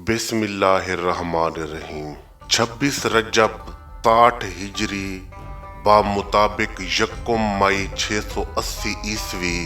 बिस्मिल्लाहिर्रहमानिर्रहीम। 26 रजब 60 हिजरी बा मुताबिक यकम मई 680 ईस्वी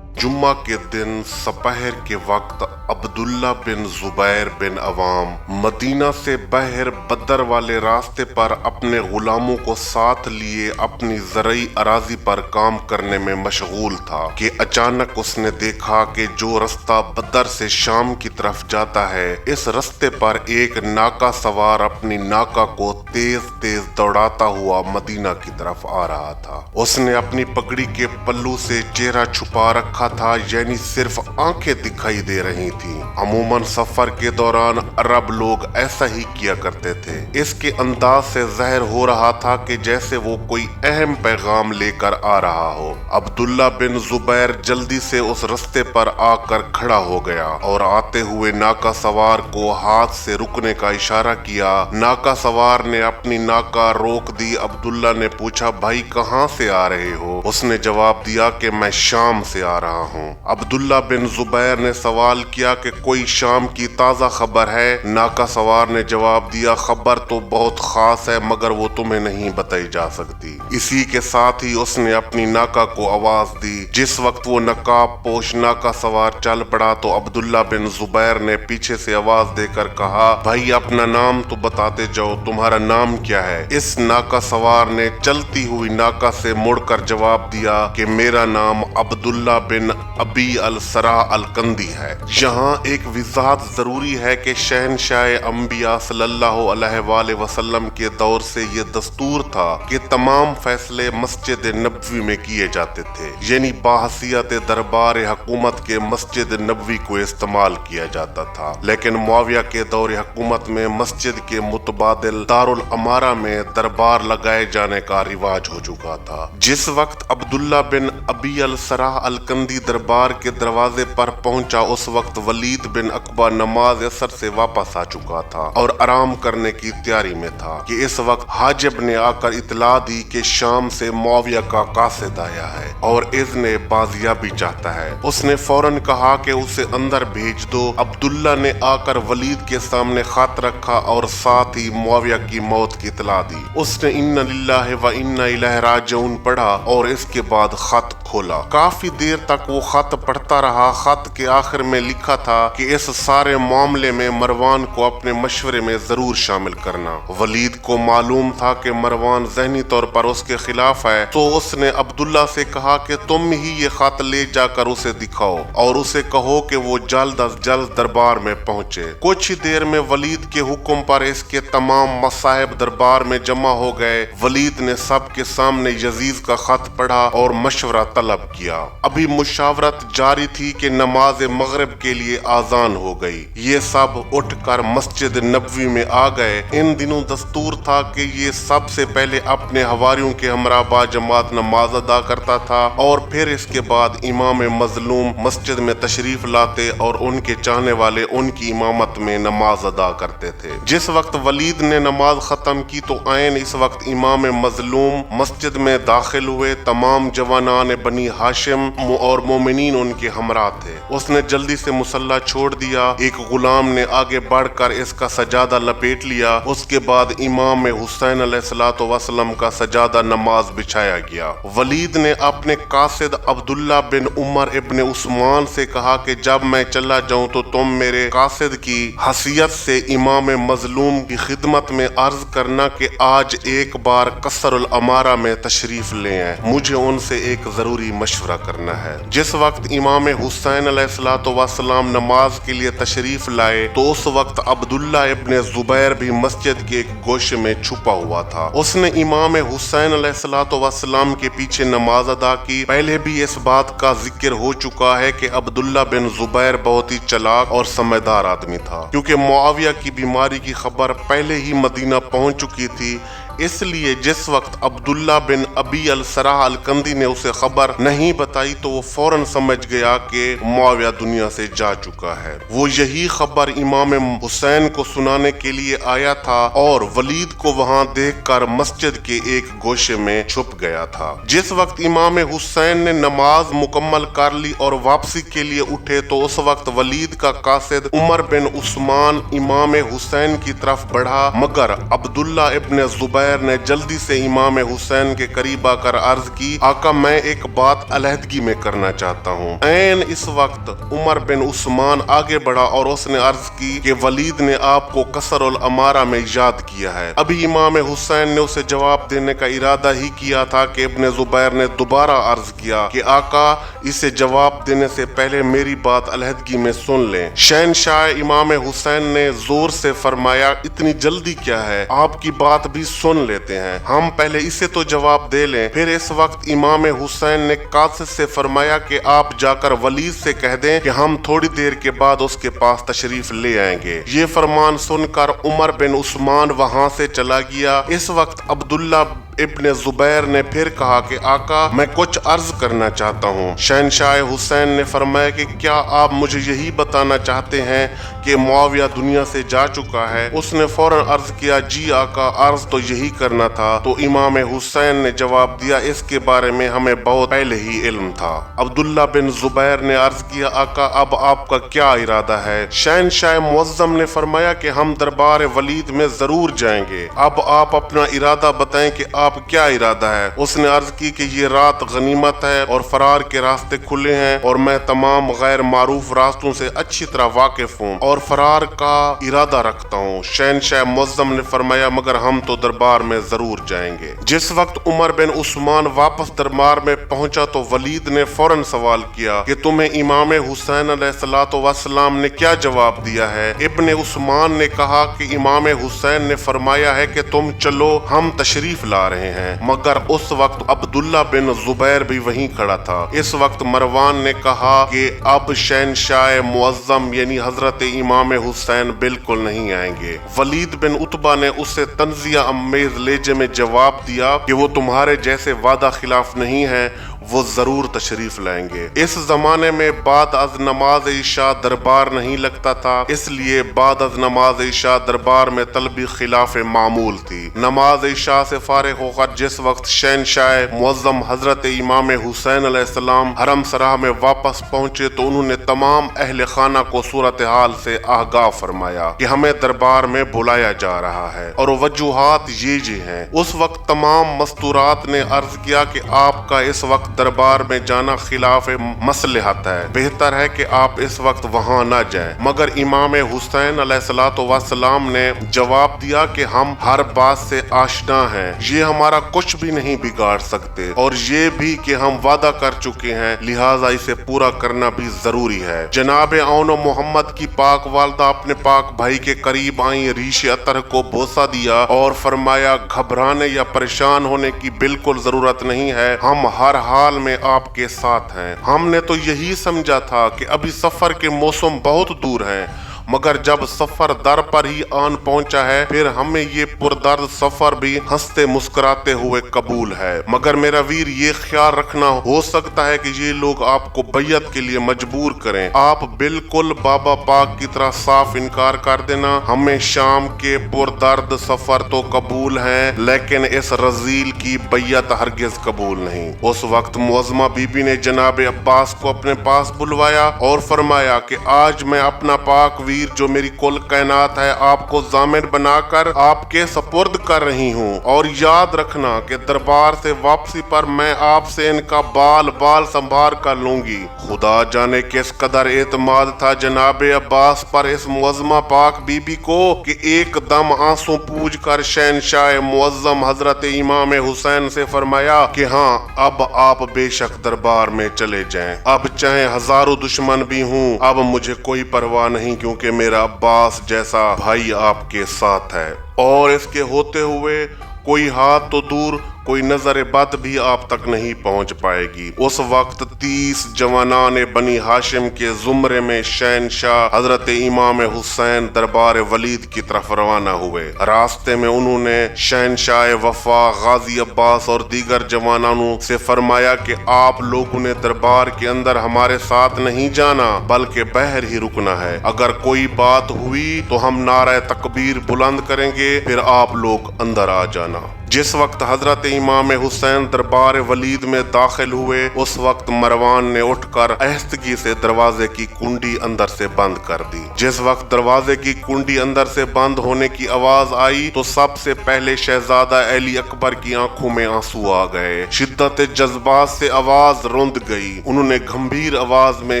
जुम्मा के दिन सपहर के वक्त अब्दुल्ला बिन जुबैर बिन अवाम मदीना से बहर बदर वाले रास्ते पर अपने गुलामों को साथ लिए अपनी ज़रई अराजी पर काम करने में मशगूल था कि अचानक उसने देखा कि जो रास्ता बदर से शाम की तरफ जाता है, इस रास्ते पर एक नाका सवार अपनी नाका को तेज तेज दौड़ाता हुआ मदीना की तरफ आ रहा था। उसने अपनी पगड़ी के पल्लू से चेहरा छुपा रखा था, यानी सिर्फ आंखें दिखाई दे रही थीं। अमूमन सफर के दौरान अरब लोग ऐसा ही किया करते थे। इसके अंदाज से ज़ाहिर हो रहा था कि जैसे वो कोई अहम पैगाम लेकर आ रहा हो। अब्दुल्ला बिन जुबैर जल्दी से उस रास्ते पर आकर खड़ा हो गया और आते हुए नाका सवार को हाथ से रुकने का इशारा किया। नाका सवार ने अपनी नाका रोक दी। अब्दुल्ला ने पूछा, भाई कहाँ से आ रहे हो? उसने जवाब दिया कि मैं शाम से आ रहा हूँ। अब्दुल्ला बिन जुबैर ने सवाल किया कि कोई शाम की ताज़ा खबर है? नाका सवार ने जवाब दिया, खबर तो बहुत खास है मगर वो तुम्हें नहीं बताई जा सकती। इसी के साथ ही उसने अपनी नाका को आवाज दी। जिस वक्त वो नकाब पोश नाका सवार चल पड़ा तो अब्दुल्ला बिन जुबैर ने पीछे से आवाज देकर कहा, भाई अपना नाम तो बताते जाओ, तुम्हारा नाम क्या है? इस नाका सवार ने चलती हुई नाका से मुड़कर जवाब दिया कि मेरा नाम अब्दुल्ला बिन अबी अल सराह अल कंदी है। यहाँ एक वजाहत जरूरी है कि शहनशाह अंबिया सल्लल्लाहु अलैहि वसल्लम के दौर से ये दस्तूर था कि तमाम फैसले मस्जिद नबवी में किए जाते थे, यानी बाहसियत दरबार हुकूमत के मस्जिद नबवी को इस्तेमाल किया जाता था। लेकिन मुआविया के दौर हुकूमत में मस्जिद के मुतबादिल दारुल अमारा में दरबार लगाए जाने का रिवाज हो चुका था। जिस वक्त अब्दुल्ला बिन अबी अल सराह अल कंदी दरबार के दरवाजे पर पहुंचा, उस वक्त वलीद बिन अकबा नमाज असर से वापस आ चुका था और आराम करने की तैयारी में था कि इस वक्त हाजिब ने आकर इतला दी कि शाम से मुआविया का कासिद आया है और इज़्ने बाजियाबी चाहता है। उसने फौरन कहा कि उसे अंदर भेज दो। अब्दुल्ला ने आकर वलीद के सामने खत रखा और साथ ही मुआविया की मौत की इतला दी। उसने इन्ना लिल्लाहि व इन्ना इलैहि राजिऊन पढ़ा और इसके बाद खत खोला। काफी देर तक वो खत पढ़ता रहा। खत के आखिर में लिखा था कि इस सारे मामले में मरवान को अपने मशवरे में जरूर शामिल करना। वलीद को मालूम था कि मरवान ज़हनी तौर पर उसके खिलाफ है, तो उसने अब्दुल्ला से कहा कि तुम ही ये खत ले जाकर उसे दिखाओ और उसे कहो कि वो जल्द अज जल्द दरबार में पहुंचे। कुछ ही देर में वलीद के हुक्म पर इसके तमाम मसाहिब दरबार में जमा हो गए। वलीद ने सबके सामने यजीद का खत पढ़ा और मशवरा तलब किया। अभी मुशावरत जारी थी कि नमाज मगरिब के लिए आजान हो गई। ये सब उठकर मस्जिद नबवी में आ गए। इन दिनों दस्तूर था कि ये सबसे पहले अपने हवारियों के हमरा बा जमात नमाज अदा करता था और फिर इसके बाद इमाम मजलूम मस्जिद में तशरीफ लाते और उनके चाहने वाले उनकी इमामत में नमाज अदा करते थे। जिस वक्त वलीद ने नमाज खत्म की तो आयन इस वक्त इमाम मजलूम मस्जिद में दाखिल हुए। तमाम जवानान बनी हाशिम और मोमिनीन उनके हमरा थे। उसने जल्दी से मुसल्ला छोड़ दिया। एक गुलाम ने आगे बढ़कर इसका सजादा लपेट लिया। उसके बाद इमाम हुसैन अलैहिस्सलातु वस्सलाम का सजादा नमाज बिछाया गया। वलीद ने अपने कासिद अब्दुल्ला बिन उमर इब्न उस्मान से कहा कि जब मैं चला जाऊं तो तुम मेरे कासिद की हसीयत से इमाम मजलूम की खिदमत में अर्ज करना कि आज एक बार कसरुल अमारा में तशरीफ ले आए। मुझे उनसे एक जरूरी मशवरा करना है। जिस वक्त इमाम हुसैन अलैहिस्सलातु वस्सलाम नमाज के लिए तशरीफ लाए तो उस वक्त अब्दुल्ला इब्न जुबैर भी मस्जिद के एक गोशे में छुपा हुआ था। उसने इमाम हुसैन अलैहिस्सलातु वस्सलाम के पीछे नमाज अदा की। पहले भी इस बात का जिक्र हो चुका है कि अब्दुल्ला बिन जुबैर बहुत ही चालाक और समझदार आदमी था, क्योंकि मुआविया की बीमारी की खबर पहले ही मदीना पहुंच चुकी थी। اس لیے جس وقت عبداللہ بن ابی السراح الکندی نے اسے خبر نہیں بتائی تو وہ فوراً سمجھ گیا کہ معاویہ دنیا سے جا چکا ہے۔ وہ یہی خبر امام حسین کو سنانے کے لیے آیا تھا اور ولید کو وہاں دیکھ کر مسجد کے ایک گوشے میں چھپ گیا تھا۔ جس وقت امام حسین نے نماز مکمل کر لی اور واپسی کے لیے اٹھے تو اس وقت ولید کا قاصد عمر بن عثمان امام حسین کی طرف بڑھا، مگر عبداللہ ابن زبیر نے جلدی سے امام حسین کے قریب آ کر عرض کی، آقا میں ایک بات علیحدگی میں کرنا چاہتا ہوں۔ عین اس وقت عمر بن عثمان آگے بڑھا اور اس نے عرض کی کہ ولید نے آپ کو قصر الامارہ میں یاد کیا ہے۔ ابھی امام حسین نے اسے جواب دینے کا ارادہ ہی کیا تھا کہ ابن زبیر نے دوبارہ عرض کیا کہ آقا اسے جواب دینے سے پہلے میری بات علیحدگی میں سن لیں۔ شہنشاہ امام حسین نے زور سے فرمایا، اتنی جلدی کیا ہے، آپ کی بات بھی سن لیتے ہیں، ہم پہلے اسے تو جواب دے لیں۔ پھر اس وقت امام حسین نے قاصد سے فرمایا کہ آپ جا کر ولید سے کہہ دیں کہ ہم تھوڑی دیر کے بعد اس کے پاس تشریف لے آئیں گے۔ یہ فرمان سن کر عمر بن عثمان وہاں سے چلا گیا۔ اس وقت عبداللہ ابن زبیر نے پھر کہا کہ آقا میں کچھ عرض کرنا چاہتا ہوں۔ شہنشاہ حسین نے فرمایا کہ کیا آپ مجھے یہی بتانا چاہتے ہیں کہ معاویہ دنیا سے جا چکا ہے؟ اس نے فوراً عرض کیا، جی آقا عرض تو یہی کرنا تھا۔ تو امام حسین نے جواب دیا، اس کے بارے میں ہمیں بہت پہلے ہی علم تھا۔ عبداللہ بن زبیر نے عرض کیا، آقا اب آپ کا کیا ارادہ ہے؟ شہنشاہ معظم نے فرمایا کہ ہم دربار ولید میں ضرور جائیں گے، اب آپ اپنا ارادہ بتائیں کہ آپ کیا ارادہ ہے؟ اس نے عرض کی کہ یہ رات غنیمت ہے اور فرار کے راستے کھلے ہیں اور میں تمام غیر معروف راستوں سے اچھی طرح واقف ہوں اور فرار کا ارادہ رکھتا ہوں۔ شہنشاہ معظم نے فرمایا، مگر ہم تو دربار میں ضرور جائیں گے۔ جس وقت عمر بن عثمان واپس دربار میں پہنچا تو ولید نے فوراً سوال کیا کہ تمہیں امام حسین علیہ السلام نے کیا جواب دیا ہے؟ ابن عثمان نے کہا کہ امام حسین نے فرمایا ہے کہ تم چلو، ہم تشریف لا رہے ہیں، مگر اس وقت عبداللہ بن زبیر بھی وہیں کھڑا تھا۔ اس وقت مروان نے کہا کہ اب شہنشاہ معظم یعنی حضرت امام حسین بالکل نہیں آئیں گے۔ ولید بن عتبہ نے اسے تنزیہ امیز لہجے میں جواب دیا کہ وہ تمہارے جیسے وعدہ خلاف نہیں ہیں، وہ ضرور تشریف لائیں گے۔ اس زمانے میں بعد از نماز عشاء دربار نہیں لگتا تھا، اس لیے بعد از نماز عشاء دربار میں طلبی خلاف معمول تھی۔ نماز عشاء سے فارغ ہو کر جس وقت شہنشاہ معظم حضرت امام حسین علیہ السلام حرم سرا میں واپس پہنچے تو انہوں نے تمام اہل خانہ کو صورتحال سے آگاہ فرمایا کہ ہمیں دربار میں بلایا جا رہا ہے اور وجوہات یہ ہیں۔ اس وقت تمام مستورات نے عرض کیا کہ آپ کا اس وقت دربار میں جانا خلاف مصلحت ہے، بہتر ہے کہ آپ اس وقت وہاں نہ جائیں۔ مگر امام حسین علیہ السلام نے جواب دیا کہ ہم ہر بات سے آشنا ہیں، یہ ہمارا کچھ بھی نہیں بگاڑ سکتے، اور یہ بھی کہ ہم وعدہ کر چکے ہیں، لہٰذا اسے پورا کرنا بھی ضروری ہے۔ جناب اون و محمد کی پاک والدہ اپنے پاک بھائی کے قریب آئیں، ریش عطر کو بوسہ دیا اور فرمایا، گھبرانے یا پریشان ہونے کی بالکل ضرورت نہیں ہے، ہم ہر حال میں آپ کے ساتھ ہیں۔ ہم نے تو یہی سمجھا تھا کہ ابھی سفر کے موسم بہت دور ہیں، مگر جب سفر در پر ہی آن پہنچا ہے، پھر ہمیں یہ پردرد سفر بھی ہنستے مسکراتے ہوئے قبول ہے۔ مگر میرا ویر یہ خیال رکھنا، ہو سکتا ہے کہ یہ لوگ آپ کو بیعت کے لیے مجبور کریں، آپ بالکل بابا پاک کی طرح صاف انکار کر دینا۔ ہمیں شام کے پردرد سفر تو قبول ہیں، لیکن اس رذیل کی بیعت ہرگز قبول نہیں۔ اس وقت معظمہ بی بی نے جناب عباس کو اپنے پاس بلوایا اور فرمایا کہ آج میں اپنا پاک ویر جو میری کل کائنات ہے آپ کو ضامن بنا کر آپ کے سپرد کر رہی ہوں، اور یاد رکھنا کہ دربار سے واپسی پر میں آپ سے ان کا بال بال سنبھال کر لوں گی۔ خدا جانے کس قدر اعتماد تھا جناب عباس پر اس معظمہ پاک بی بی کو کہ ایک دم آنسو پوجھ کر شہنشاہ معظم حضرت امام حسین سے فرمایا کہ ہاں اب آپ بے شک دربار میں چلے جائیں، اب چاہے ہزاروں دشمن بھی ہوں، اب مجھے کوئی پرواہ نہیں، کیونکہ میرا عباس جیسا بھائی آپ کے ساتھ ہے، اور اس کے ہوتے ہوئے کوئی ہاتھ تو دور कोई नजर बद भी आप तक नहीं पहुंच पाएगी। उस वक्त 30 जवानान बनी हाशिम के जुमरे में शहनशाह हजरत इमाम हुसैन दरबार वलीद की तरफ रवाना हुए। रास्ते में उन्होंने शहनशाह वफा गाजी अब्बास और दीगर जवानों से फरमाया कि आप लोगों ने दरबार के अंदर हमारे साथ नहीं जाना, बल्कि बाहर ही रुकना है। अगर कोई बात हुई तो हम नारा तकबीर बुलंद करेंगे, फिर आप लोग अंदर आ जाना। जिस वक्त हजरत इमाम हुसैन दरबार वलीद में दाखिल हुए, उस वक्त मरवान ने उठकर आहिस्तगी से दरवाजे की कुंडी अंदर से बंद कर दी। जिस वक्त दरवाजे की कुंडी अंदर से बंद होने की आवाज आई तो सबसे पहले शहजादा अली अकबर की आंखों में आंसू आ गए। शिद्दत जज्बात से आवाज रुंध गई। उन्होंने गंभीर आवाज में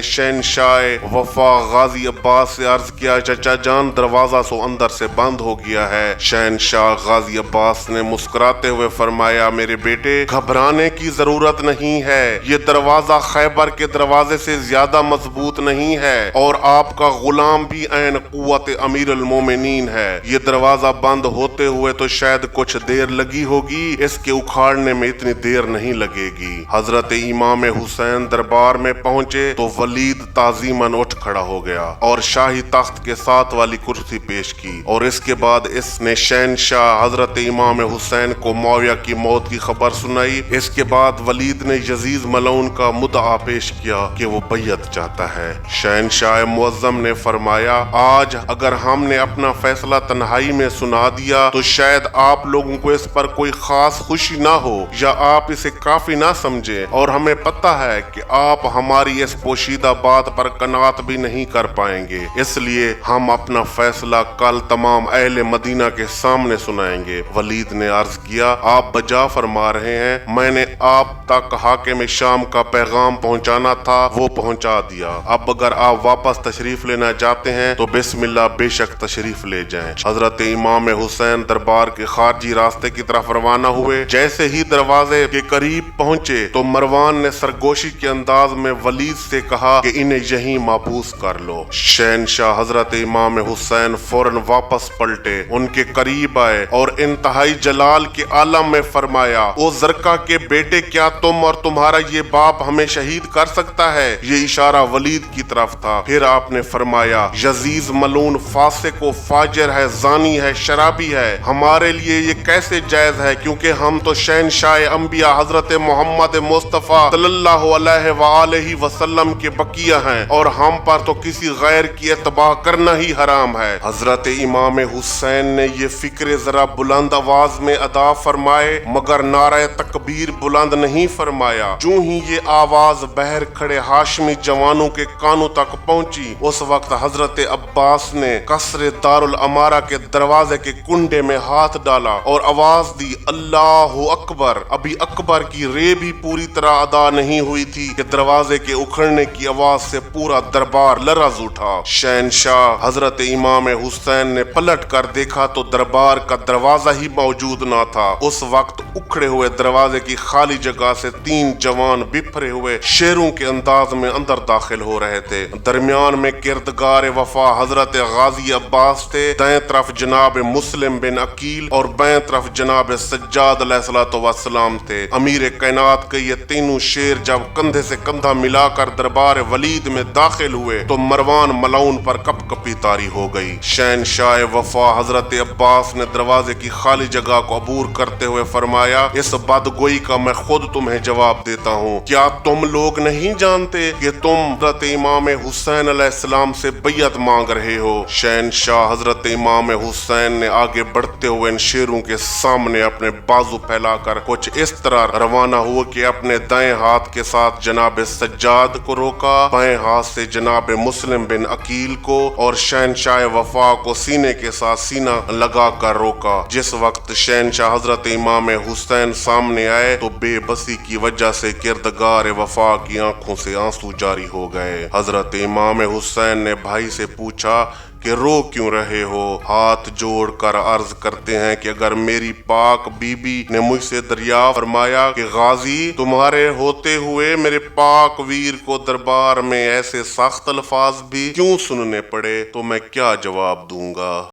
शहनशाह वफा गाजी अब्बास से अर्ज किया, चचा जान दरवाजा सो अंदर से बंद हो गया है। शहनशाह गाजी अब्बास ने मुस्कुराते हुए फरमाया, मेरे बेटे घबराने की जरूरत नहीं है, ये दरवाजा खैबर के दरवाजे से ज्यादा मजबूत नहीं है और आपका गुलाम भी ऐन कुव्वत अमीर अल मोमिनीन है। ये दरवाजा बंद होते हुए तो शायद कुछ देर लगी होगी, इसके उखाड़ने में इतनी देर नहीं लगेगी। हजरत इमाम हुसैन दरबार में पहुंचे तो वलीद ताजीमन उठ खड़ा हो गया और शाही तख्त के साथ वाली कुर्सी पेश की और इसके बाद इसने शहनशाह हजरत इमाम हुसैन को मुआविया की मौत की खबर सुनाई। इसके बाद वलीद ने यजीद मलऊन का मुद्दा पेश किया कि वो बैयत चाहता है। शहनशाह मुअज्जम ने फरमाया, आज अगर हमने अपना फैसला तन्हाई में सुना दिया तो शायद आप लोगों को इस पर कोई खास खुशी ना हो या आप इसे काफी ना समझे, और हमें पता है कि आप हमारी इस पोशीदा बात पर कनात भी नहीं कर पाएंगे, इसलिए हम अपना फैसला कल तमाम अहले मदीना के सामने सुनाएंगे। वलीद ने अर्ज किया, आप बजा फरमा रहे हैं, मैंने आप तक हाकिम शाम का पैगाम पहुंचाना था, वो पहुंचा दिया। अब अगर आप वापस तशरीफ लेना चाहते हैं तो बिस्मिल्लाह बेशक तशरीफ ले जाएं। हजरत इमाम हुसैन दरबार के खारजी रास्ते की तरफ रवाना हुए। जैसे ही दरवाजे के करीब पहुंचे तो मरवान ने सरगोशी के अंदाज में वलीद से कहा कि इन्हें यहीं माबूस कर लो। शहनशाह हजरत इमाम हुसैन फौरन वापस पलटे, उनके करीब आए और इंतहाई जलाल के आलम में फरमाया, ओ जरका के बेटे, क्या तुम और तुम्हारा ये बाप हमें शहीद कर सकता है? ये इशारा वलीद की तरफ था। फिर आपने फरमाया, यजीद मलून फासिक व फाजिर है, जानी है, शराबी है, हमारे लिए ये कैसे जायज है, क्योंकि हम तो शहनशाह अंबिया हजरत मोहम्मद मुस्तफा सल्लल्लाहु अलैहि वसल्लम के बकिया हैं और हम पर तो किसी गैर की इत्तबा करना ही हराम है। हजरत इमाम हुसैन ने ये फिक्र जरा बुलंद आवाज में अदा फरमाए, मगर नारा तकबीर बुलंद नहीं फरमाया। जो ही ये आवाज बहर खड़े हाशमी जवानों के कानों तक पहुंची, उस वक्त हजरत अब्बास ने कसरे दारुल अमारा के दरवाजे के कुंडे में हाथ डाला और आवाज दी, अल्लाह अकबर। अभी अकबर की रे भी पूरी तरह अदा नहीं हुई थी कि दरवाजे के उखड़ने की आवाज से पूरा दरबार लरज उठा। शहनशाह हजरत इमाम हुसैन ने पलट कर देखा तो दरबार का दरवाजा ही मौजूद ना था। उस वक्त उखड़े हुए दरवाजे की खाली जगह से 3 जवान बिफरे हुए शेरों के अंदाज में अंदर दाखिल हो रहे थे। दरमियान में किरदगार वफा हजरत गाजी अब्बास थे, दाएं तरफ जनाब मुस्लिम बिन अकील और बाएं तरफ जनाब सज्जाद अलैहिस्सलाम थे। अमीर कायनात के ये तीनों शेर जब कंधे से कंधा मिलाकर दरबार वलीद में दाखिल हुए तो मरवान मलऊन पर कपकपी तारी हो गई। शहनशाह वफा हजरत अब्बास ने दरवाजे की खाली जगह को अबूर करते हुए फरमाया, इस बदगोई का मैं खुद तुम्हें जवाब देता हूँ। क्या तुम लोग नहीं जानते कि तुम हजरत इमाम हुसैन अलैहिस्सलाम से बैयत मांग रहे हो? शहनशाह हजरत इमाम हुसैन ने आगे बढ़ते हुए इन शेरों के सामने अपने बाजू फैलाकर कुछ इस तरह रवाना हुए कि अपने दाएं हाथ के साथ जनाब सज्जाद को रोका, बाएं हाथ से जनाब मुस्लिम बिन अकील को और शहनशाह वफा को सीने के साथ सीना लगा कर रोका। जिस वक्त शहनशाह हजरत इमाम हुसैन सामने आए तो बेबसी की वजह से किरदगार वफा की आंखों से आंसू जारी हो गए। हजरत इमाम हुसैन ने भाई से पूछा कि रो क्यों रहे हो? हाथ जोड़कर अर्ज करते हैं कि अगर मेरी पाक बीबी ने मुझसे दरिया फरमाया कि गाजी तुम्हारे होते हुए मेरे पाक वीर को दरबार में ऐसे सख्त अल्फाज भी क्यों सुनने पड़े, तो मैं क्या जवाब दूंगा।